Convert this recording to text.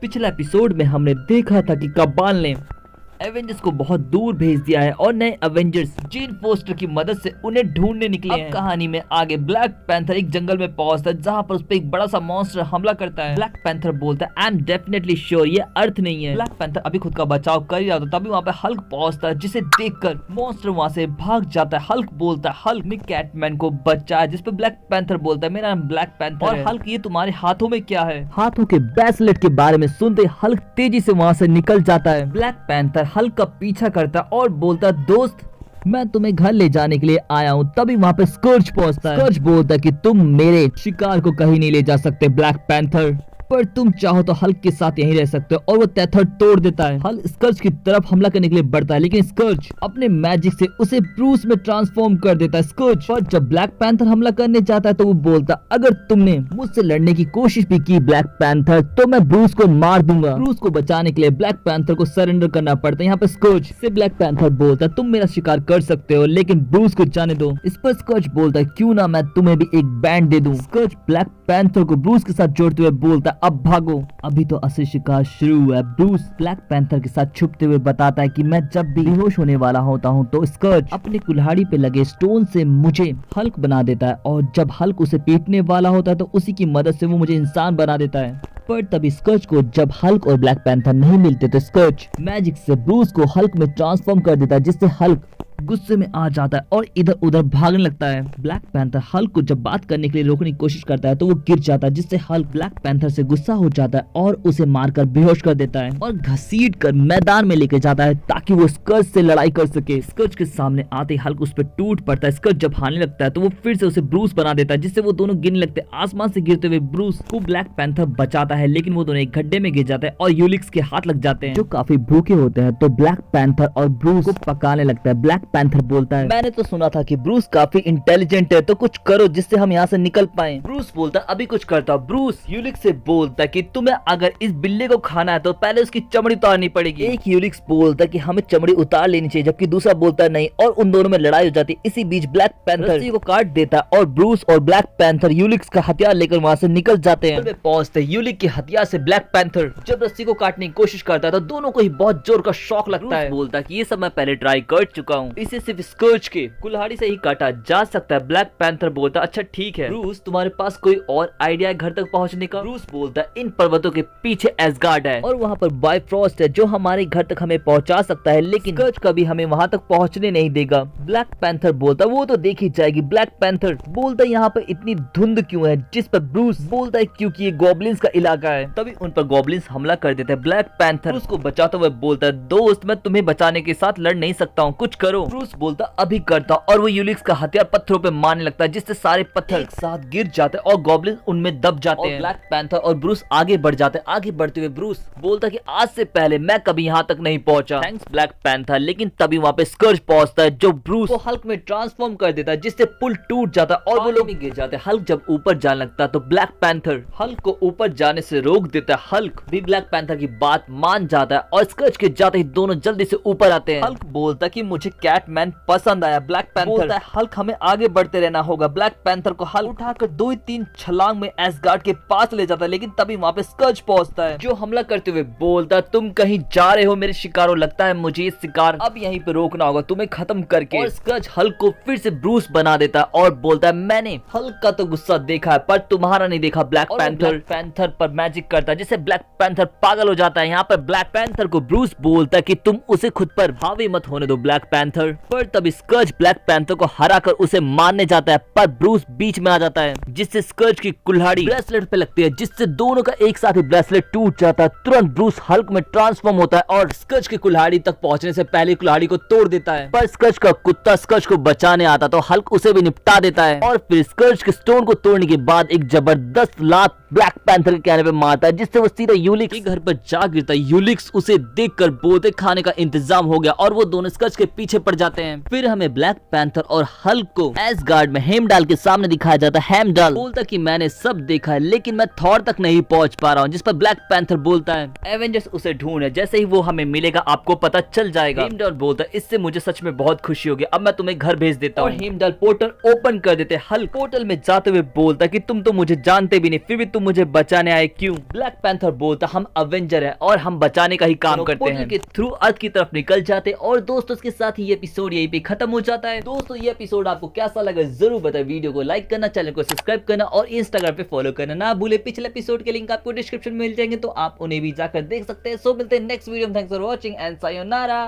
पिछले एपिसोड में हमने देखा था कि कबाल ने एवेंजर्स को बहुत दूर भेज दिया है और नए एवेंजर्स जीन फोस्टर की मदद से उन्हें ढूंढने निकले हैं। कहानी में आगे ब्लैक पैंथर एक जंगल में पहुंचता है जहां पर उस पे एक बड़ा सा मॉन्स्टर हमला करता है। ब्लैक पैंथर बोलता है आई एम डेफिनेटली श्योर ये अर्थ नहीं है। ब्लैक पैंथर अभी खुद का बचाव कर ही रहा था तभी वहाँ पे हल्क पहुंचता है जिसे देखकर मॉन्स्टर वहाँ से भाग जाता है। हल्क बोलता है हल्क ने कैटमैन को बचाया, जिस पे ब्लैक पैंथर बोलता है मेरा नाम ब्लैक पैंथर और हल्क ये तुम्हारे हाथों में क्या है। हाथों के ब्रेसलेट के बारे में सुनते हल्क तेजी से वहाँ से निकल जाता है। ब्लैक पैंथर हल्क का पीछा करता और बोलता दोस्त मैं तुम्हें घर ले जाने के लिए आया हूँ। तभी वहाँ पे स्कर्ज पहुँचता है। स्कर्ज बोलता है कि तुम मेरे शिकार को कहीं नहीं ले जा सकते ब्लैक पैंथर, पर तुम चाहो तो हल्क के साथ यहीं रह सकते हो और वो टेथर तोड़ देता है। हल्क स्कर्ज की तरफ हमला करने के लिए बढ़ता है लेकिन स्कर्ज अपने मैजिक से उसे ब्रूस में ट्रांसफॉर्म कर देता है। स्कर्ज पर जब ब्लैक पैंथर हमला करने जाता है तो वो बोलता अगर तुमने मुझसे लड़ने की कोशिश भी की ब्लैक पैंथर तो मैं ब्रूस को मार दूंगा। ब्रूस को बचाने के लिए ब्लैक पैंथर को सरेंडर करना पड़ता है। यहाँ पे स्कर्ज से ब्लैक पैंथर बोलता है तुम मेरा शिकार कर सकते हो लेकिन ब्रूस को जाने दो। इस पर स्कर्ज बोलता है क्यों ना मैं तुम्हें भी एक बैंड दे दूं। स्कर्ज ब्लैक पैंथर को ब्रूस के साथ जोड़ते हुए बोलता अब भागो, अभी तो असली शिकार शुरू हुआ है। ब्रूस ब्लैक पैंथर के साथ छुपते हुए बताता है कि मैं जब भी बेहोश होने वाला होता हूँ तो स्कर्ज अपनी कुल्हाड़ी पे लगे स्टोन से मुझे हल्क बना देता है और जब हल्क उसे पीटने वाला होता है तो उसी की मदद से वो मुझे इंसान बना देता है। पर तभी स्कर्ज को जब हल्क और ब्लैक पैंथर नहीं मिलते तो स्कर्ज मैजिक से ब्रूस को हल्क में ट्रांसफॉर्म कर देता है जिससे हल्क गुस्से में आ जाता है और इधर उधर भागने लगता है। ब्लैक पैंथर हल्क को जब बात करने के लिए रोकने की कोशिश करता है तो वो गिर जाता है जिससे हल्क ब्लैक पैंथर से गुस्सा हो जाता है और उसे मारकर बेहोश कर देता है और घसीट कर मैदान में लेके जाता है ताकि वो स्कर्ज से लड़ाई कर सके। स्कर्ज के सामने आते ही हल्क उस पर टूट पड़ता है। स्कर्ज जब हारने लगता है तो वो फिर से उसे ब्रूस बना देता है जिससे वो दोनों गिरने लगते हैं। आसमान से गिरते हुए ब्रूस को ब्लैक पैंथर बचाता है लेकिन वो दोनों एक गड्ढे में गिर जाते हैं और यूलिक्स के हाथ लग जाते हैं जो काफी भूखे होते हैं। तो ब्लैक पैंथर और ब्रूस को पकाने लगता है। ब्लैक पैंथर बोलता है मैंने तो सुना था कि ब्रूस काफी इंटेलिजेंट है तो कुछ करो जिससे हम यहाँ से निकल पाए। ब्रूस बोलता अभी कुछ करता। ब्रूस यूलिक्स से बोलता कि तुम्हें अगर इस बिल्ली को खाना है तो पहले उसकी चमड़ी उतारनी पड़ेगी। एक यूलिक्स बोलता कि हमें चमड़ी उतार लेनी चाहिए जबकि दूसरा बोलता नहीं और उन दोनों में लड़ाई हो जाती है। इसी बीच ब्लैक पैंथर रस्सी को काट देता और ब्रूस और ब्लैक पैंथर यूलिक्स का हथियार लेकर वहाँ से निकल जाते हैं। पहुंचते यूलिक के हथियार से ब्लैक पैंथर जब रस्सी को काटने की कोशिश करता है तो दोनों को ही बहुत जोर का शौक लगता है। बोलता कि ये सब मैं पहले ट्राई कर चुका हूँ, इसे सिर्फ स्कर्ज के कुल्हाड़ी से ही काटा जा सकता है। ब्लैक पैंथर बोलता अच्छा ठीक है। ब्रूस तुम्हारे पास कोई और आइडिया है घर तक पहुंचने का। ब्रूस बोलता इन पर्वतों के पीछे एसगार्ड है और वहाँ पर बायफ्रॉस्ट है जो हमारे घर तक हमें पहुंचा सकता है लेकिन स्कर्ज कभी हमें वहाँ तक पहुंचने नहीं देगा। ब्लैक पैंथर बोलता वो तो देखी जाएगी। ब्लैक पैंथर बोलता यहाँ पर इतनी धुंध क्यों है, जिस पर ब्रूस बोलता है क्योंकि ये गॉब्लिन्स का इलाका है। तभी उन पर गॉब्लिन्स हमला कर देते हैं। ब्लैक पैंथर उसको बचाते हुए बोलता है दोस्त मैं तुम्हें बचाने के साथ लड़ नहीं सकता हूँ, कुछ करो। ब्रूस बोलता अभी करता और वो यूलिक्स का हथियार पत्थरों पे मारने लगता है जिससे सारे पत्थर एक साथ गिर जाते हैं और गॉब्लिन उनमें दब जाते हैं। ब्लैक पैंथर और ब्रूस आगे बढ़ जाते हैं। आगे बढ़ते हुए ब्रूस बोलता कि आज से पहले मैं कभी यहाँ तक नहीं पहुंचा, थैंक्स ब्लैक पैंथर। लेकिन तभी वहाँ पे स्कर्ज पहुंचता है जो ब्रूस को हल्क में ट्रांसफॉर्म कर देता है जिससे पुल टूट जाता है और वो लोग गिर जाते हैं। हल्क जब ऊपर जाने लगता है तो ब्लैक पैंथर हल्क को ऊपर जाने से रोक देता है। हल्क भी ब्लैक पैंथर की बात मान जाता है और स्कर्ज के जाते ही दोनों जल्दी से ऊपर आते हैं। हल्क बोलता कि मुझे कैटमैन पसंद आया। ब्लैक पैंथर हल्क हमें आगे बढ़ते रहना होगा। ब्लैक पैंथर को हल्क उठाकर 2-3 छलांग में एसगार्ड के पास ले जाता है लेकिन तभी वहाँ पे स्कर्ज पहुंचता है जो हमला करते हुए बोलता तुम कहीं जा रहे हो मेरे शिकारों, लगता है मुझे ये शिकार अब यहीं पे रोकना होगा तुम्हें खत्म करके। और स्कर्ज हल्क को फिर से ब्रूस बना देता है और बोलता है मैंने हल्क का तो गुस्सा देखा है पर तुम्हारा नहीं देखा। ब्लैक पैंथर पर मैजिक करता है जिससे ब्लैक पैंथर पागल हो जाता है। यहाँ पर ब्लैक पैंथर को ब्रूस बोलता है कि तुम उसे खुद पर हावी मत होने दो ब्लैक पैंथर। पर तभी स्कर्ज ब्लैक पैंथर को हराकर उसे मारने जाता है पर ब्रूस बीच में आ जाता है जिससे स्कर्ज की कुल्हाड़ी ब्रेसलेट पे लगती है जिससे दोनों का एक साथ ही ब्रेसलेट टूट जाता है। तुरंत ब्रूस हल्क में ट्रांसफॉर्म होता है और स्कर्ज की कुल्हाड़ी तक पहुंचने से पहले कुल्हाड़ी को तोड़ देता है। पर स्कर्ज का कुत्ता स्कर्ज को बचाने आता तो हल्क उसे भी निपटा देता है और फिर स्कर्ज के स्टोन को तोड़ने के बाद एक जबरदस्त लात ब्लैक पैंथर के कहने पे मारता है जिससे वो सीधा यूलिक्स के घर पर जा गिरता है। यूलिक्स उसे देखकर बोलते खाने का इंतजाम हो गया और वो दोनों स्कर्ज के पीछे पड़ जाते हैं। फिर हमें ब्लैक पैंथर और हल्क को एसगार्ड में हेमडाल के सामने दिखाया जाता है। हेमडाल बोलता कि मैंने सब देखा है लेकिन मैं थॉर तक नहीं पहुंच पा रहा हूँ, जिस पर ब्लैक पैंथर बोलता है एवेंजर्स उसे ढूंढे, जैसे ही वो हमें मिलेगा आपको पता चल जाएगा। हेमडाल बोलता है इससे मुझे सच में बहुत खुशी होगी, अब मैं तुम्हें घर भेज देता हूँ। हेमडाल पोर्टल ओपन कर देते। हल्क पोर्टल में जाते हुए बोलता कि तुम तो मुझे जानते भी नहीं फिर भी तुम तुम मुझे बचाने आए क्यों? ब्लैक पैंथर बोलता हम अवेंजर है और हम बचाने का ही काम करते हैं। के थ्रू अर्थ की तरफ निकल जाते और दोस्तों इसके साथ ही ये एपिसोड यहीं पे खत्म हो जाता है। दोस्तों ये एपिसोड आपको कैसा लगा जरूर बताएं। वीडियो को लाइक करना, चैनल को सब्सक्राइब करना और इंस्टाग्राम पे फॉलो करना ना भूले। पिछले एपिसोड के लिंक आपको डिस्क्रिप्शन में मिल जाएंगे तो आप उन्हें भी जाकर देख सकते हैं। सो मिलते हैं नेक्स्ट वीडियो में। Thanks for watching and sayonara.